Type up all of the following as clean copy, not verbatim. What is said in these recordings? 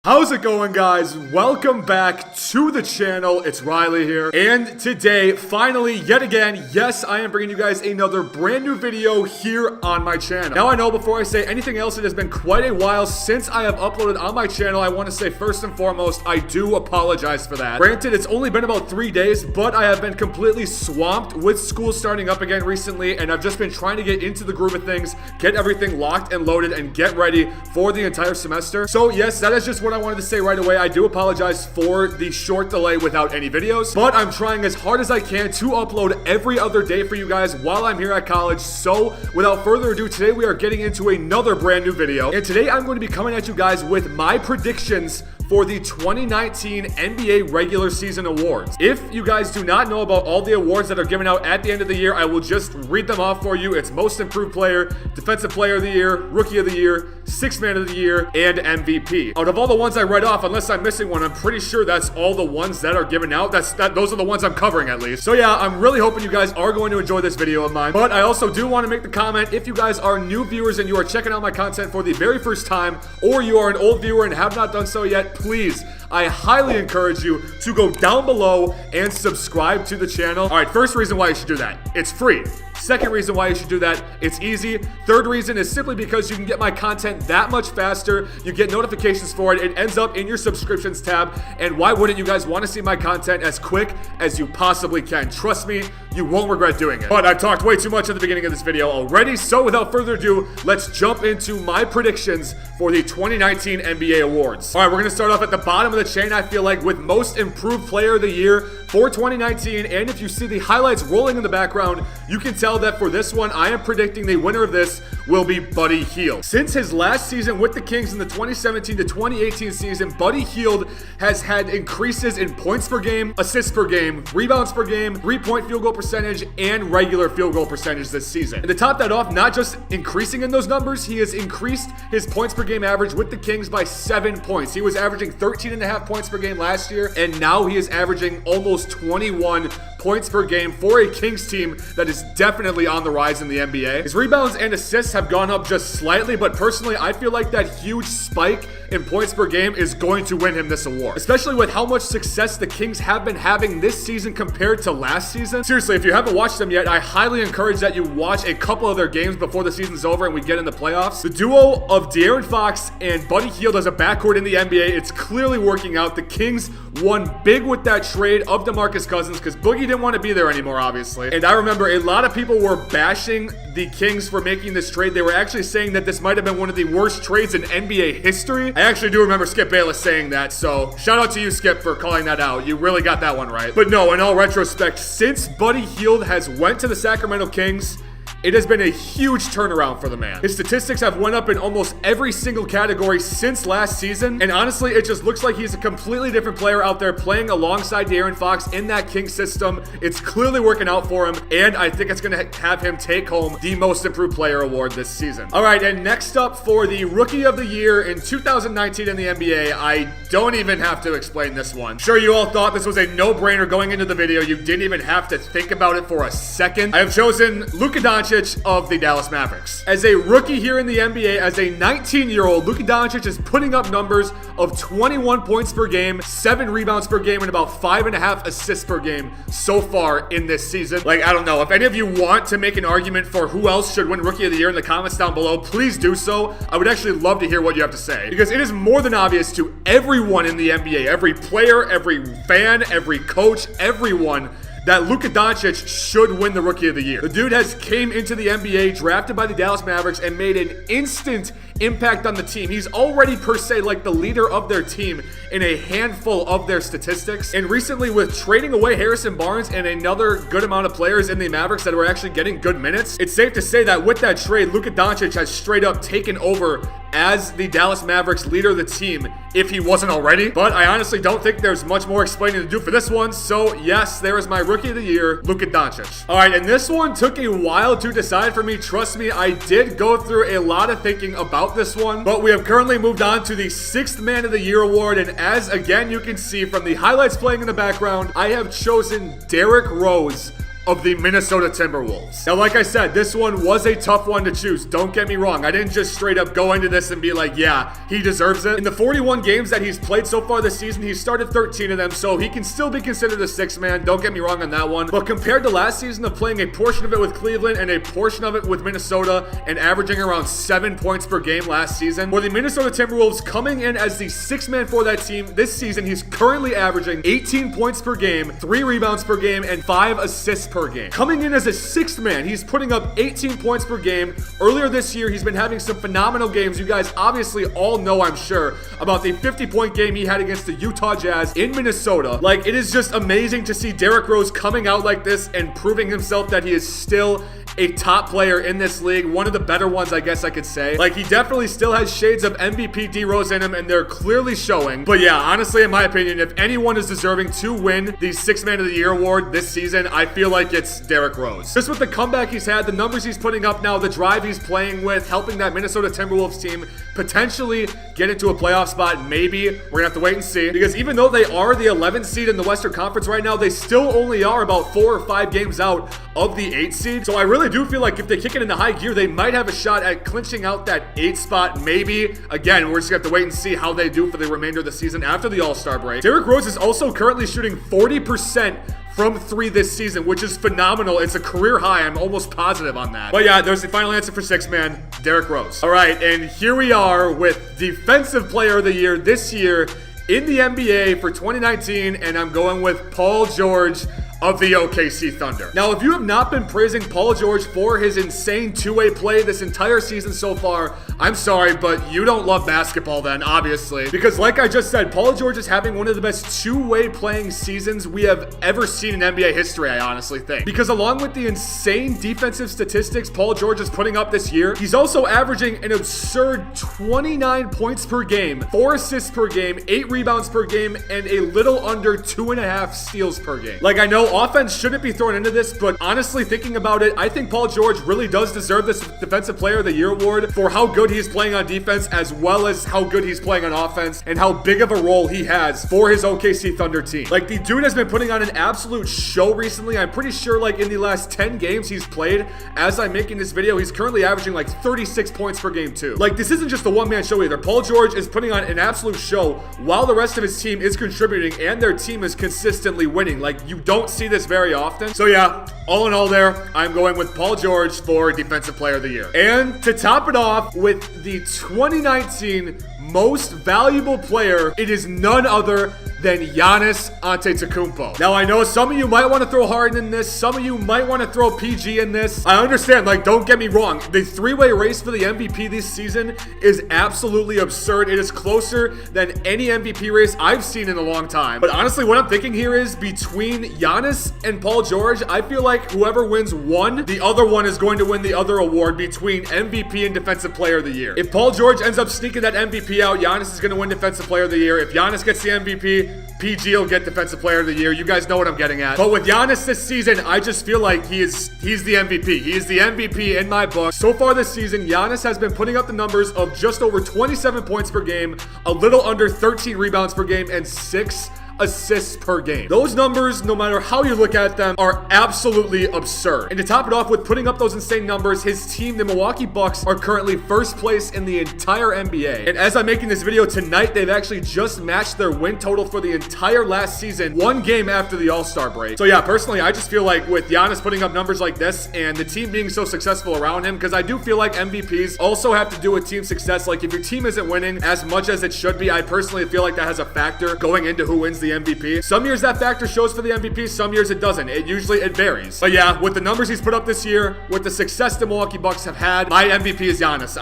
How's it going, guys? Welcome back to the channel. It's Riley here, and today, finally, yet again, yes, I am bringing you guys another brand new video here on my channel. Now, I know before I say anything else, it has been quite a while since I have uploaded on my channel. I want to say first and foremost, I do apologize for that. Granted, it's only been about 3 days, but I have been completely swamped with school starting up again recently, and I've just been trying to get into the groove of things, get everything locked and loaded, and get ready for the entire semester. So yes, that is just what I wanted to say right away. I do apologize for the short delay without any videos, but I'm trying as hard as I can to upload every other day for you guys while I'm here at college. So without further ado, today we are getting into another brand new video, and today I'm going to be coming at you guys with my predictions for the 2019 NBA regular season awards. If you guys do not know about all the awards that are given out at the end of the year, I will just read them off for you. It's Most Improved Player, Defensive Player of the Year, Rookie of the Year, Sixth Man of the Year, and MVP. Out of all the ones I read off, unless I'm missing one, I'm pretty sure that's all the ones that are given out. Those are the ones I'm covering at least. So yeah, I'm really hoping you guys are going to enjoy this video of mine. But I also do want to make the comment, if you guys are new viewers and you are checking out my content for the very first time, or you are an old viewer and have not done so yet, please, I highly encourage you to go down below and subscribe to the channel. All right, first reason why you should do that, it's free. Second reason why you should do that, it's easy. Third reason is simply because you can get my content that much faster. You get notifications for it. It ends up in your subscriptions tab. And why wouldn't you guys want to see my content as quick as you possibly can? Trust me, you won't regret doing it. But I've talked way too much at the beginning of this video already. So without further ado, let's jump into my predictions for the 2019 NBA awards. All right, we're going to start off at the bottom of the chain, I feel like, with Most Improved Player of the Year for 2019. And if you see the highlights rolling in the background, you can tell that for this one, I am predicting the winner of this will be Buddy Hield. Since his last season with the Kings in the 2017 to 2018 season, Buddy Hield has had increases in points per game, assists per game, rebounds per game, three-point field goal percentage, and regular field goal percentage this season. And to top that off, not just increasing in those numbers, he has increased his points per game average with the Kings by 7 points. He was averaging 13.5 points per game last year, and now he is averaging almost 21 points per game for a Kings team that is definitely on the rise in the NBA. His rebounds and assists have gone up just slightly, but personally, I feel like that huge spike in points per game is going to win him this award, especially with how much success the Kings have been having this season compared to last season. Seriously, if you haven't watched them yet, I highly encourage that you watch a couple of their games before the season's over and we get in the playoffs. The duo of De'Aaron Fox and Buddy Hield as a backcourt in the NBA, it's clearly working out. The Kings won big with that trade of DeMarcus Cousins because Boogie didn't want to be there anymore, obviously. And I remember a lot of people were bashing the Kings for making this trade. They were actually saying that this might have been one of the worst trades in NBA history. I actually do remember Skip Bayless saying that, so shout out to you, Skip, for calling that out. You really got that one right. But no, in all retrospect, since Buddy Hield has went to the Sacramento Kings, it has been a huge turnaround for the man. His statistics have went up in almost every single category since last season, and honestly, it just looks like he's a completely different player out there playing alongside De'Aaron Fox in that Kings system. It's clearly working out for him, and I think it's going to have him take home the Most Improved Player award this season. All right, and next up for the Rookie of the Year in 2019 in the NBA, I don't even have to explain this one. Sure, you all thought this was a no-brainer going into the video. You didn't even have to think about it for a second. I have chosen Luka Doncic of the Dallas Mavericks. As a rookie here in the NBA, as a 19-year-old, Luka Doncic is putting up numbers of 21 points per game, 7 rebounds per game, and about 5.5 assists per game so far in this season. Like, I don't know. If any of you want to make an argument for who else should win Rookie of the Year in the comments down below, please do so. I would actually love to hear what you have to say, because it is more than obvious to everyone in the NBA, every player, every fan, every coach, everyone, that Luka Doncic should win the Rookie of the Year. The dude has came into the NBA, drafted by the Dallas Mavericks, and made an instant impact on the team. He's already per se like the leader of their team in a handful of their statistics. And recently, with trading away Harrison Barnes and another good amount of players in the Mavericks that were actually getting good minutes, it's safe to say that with that trade, Luka Doncic has straight up taken over as the Dallas Mavericks leader of the team, if he wasn't already. But I honestly don't think there's much more explaining to do for this one. So yes, there is my Rookie of the Year, Luka Doncic. All right, and this one took a while to decide for me. Trust me, I did go through a lot of thinking about this one, but we have currently moved on to the Sixth Man of the Year award. And as again, you can see from the highlights playing in the background, I have chosen Derrick Rose of the Minnesota Timberwolves. Now, like I said, this one was a tough one to choose. Don't get me wrong. I didn't just straight up go into this and be like, yeah, he deserves it. In the 41 games that he's played so far this season, he's started 13 of them, so he can still be considered a sixth man. Don't get me wrong on that one. But compared to last season of playing a portion of it with Cleveland and a portion of it with Minnesota and averaging around 7 points per game last season, for the Minnesota Timberwolves coming in as the sixth man for that team this season, he's currently averaging 18 points per game, 3 rebounds per game, and 5 assists per game. Coming in as a sixth man, he's putting up 18 points per game. Earlier this year, he's been having some phenomenal games. You guys obviously all know, I'm sure, about the 50-point game he had against the Utah Jazz in Minnesota. Like, it is just amazing to see Derrick Rose coming out like this and proving himself that he is still a top player in this league, one of the better ones, I guess I could say. Like, he definitely still has shades of MVP D Rose in him, and they're clearly showing. But yeah, honestly, in my opinion, if anyone is deserving to win the Sixth Man of the Year award this season, I feel like it's Derrick Rose. Just with the comeback he's had, the numbers he's putting up now, the drive he's playing with, helping that Minnesota Timberwolves team potentially get into a playoff spot. Maybe. We're gonna have to wait and see. Because even though they are the 11th seed in the Western Conference right now, they still only are about 4 or 5 games out of the 8th seed. So I really do feel like if they kick it into high gear, they might have a shot at clinching out that 8th spot. Maybe. Again, we're just gonna have to wait and see how they do for the remainder of the season after the All-Star break. Derrick Rose is also currently shooting 40% from 3 this season, which is phenomenal. It's a career high. I'm almost positive on that. But yeah, there's the final answer for sixth man, Derrick Rose. All right, and here we are with Defensive Player of the Year this year in the NBA for 2019, and I'm going with Paul George of the OKC Thunder. Now, if you have not been praising Paul George for his insane two-way play this entire season so far, I'm sorry, but you don't love basketball then, obviously. Because like I just said, Paul George is having one of the best two-way playing seasons we have ever seen in NBA history, I honestly think. Because along with the insane defensive statistics Paul George is putting up this year, he's also averaging an absurd 29 points per game, 4 assists per game, 8 rebounds per game, and a little under 2.5 steals per game. Like, I know offense shouldn't be thrown into this, but honestly, thinking about it, I think Paul George really does deserve this Defensive Player of the Year award for how good he's playing on defense, as well as how good he's playing on offense, and how big of a role he has for his OKC Thunder team. Like, the dude has been putting on an absolute show recently. I'm pretty sure, like, in the last 10 games he's played, as I'm making this video, he's currently averaging, like, 36 points per game, too. Like, this isn't just a one-man show either. Paul George is putting on an absolute show while the rest of his team is contributing, and their team is consistently winning. Like, you don't see this very often. So yeah, all in all there, I'm going with Paul George for Defensive Player of the Year. And to top it off with the 2019 Most Valuable Player, it is none other than Giannis Antetokounmpo. Now, I know some of you might want to throw Harden in this. Some of you might want to throw PG in this. I understand, like, don't get me wrong. The three-way race for the MVP this season is absolutely absurd. It is closer than any MVP race I've seen in a long time. But honestly, what I'm thinking here is between Giannis and Paul George, I feel like whoever wins one, the other one is going to win the other award between MVP and Defensive Player of the Year. If Paul George ends up sneaking that MVP out, Giannis is going to win Defensive Player of the Year. If Giannis gets the MVP, PG will get Defensive Player of the Year. You guys know what I'm getting at. But with Giannis this season, I just feel like he's the MVP. He is the MVP in my book. So far this season, Giannis has been putting up the numbers of just over 27 points per game, a little under 13 rebounds per game, and 6 assists per game. Those numbers, no matter how you look at them, are absolutely absurd. And to top it off with putting up those insane numbers, his team, the Milwaukee Bucks, are currently first place in the entire NBA. And as I'm making this video tonight, they've actually just matched their win total for the entire last season, one game after the All-Star break. So yeah, personally, I just feel like with Giannis putting up numbers like this and the team being so successful around him, because I do feel like MVPs also have to do with team success. Like, if your team isn't winning as much as it should be, I personally feel like that has a factor going into who wins the MVP. Some years that factor shows for the MVP, some years it doesn't. It varies. But yeah, with the numbers he's put up this year, with the success the Milwaukee Bucks have had, my MVP is Giannis.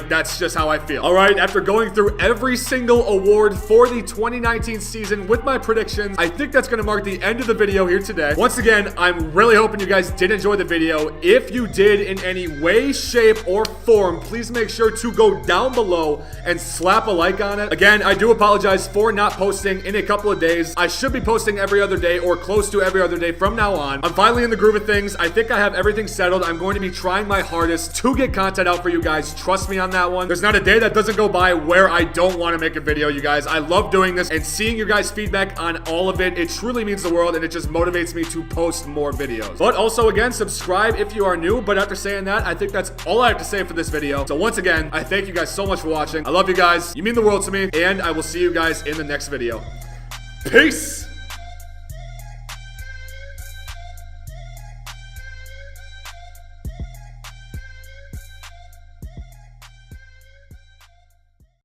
That's just how I feel. All right, after going through every single award for the 2019 season with my predictions, I think that's going to mark the end of the video here today. Once again, I'm really hoping you guys did enjoy the video. If you did in any way, shape, or form, please make sure to go down below and slap a like on it. Again, I do apologize for not posting in a couple of days. days. I should be posting every other day or close to every other day from now on. I'm finally in the groove of things. I think I have everything settled. I'm going to be trying my hardest to get content out for you guys. Trust me on that one. There's not a day that doesn't go by where I don't want to make a video, you guys. I love doing this and seeing your guys' feedback on all of it. It truly means the world, and it just motivates me to post more videos. But also, again, subscribe if you are new. But after saying that, I think that's all I have to say for this video. So once again, I thank you guys so much for watching. I love you guys. You mean the world to me, and I will see you guys in the next video. Peace!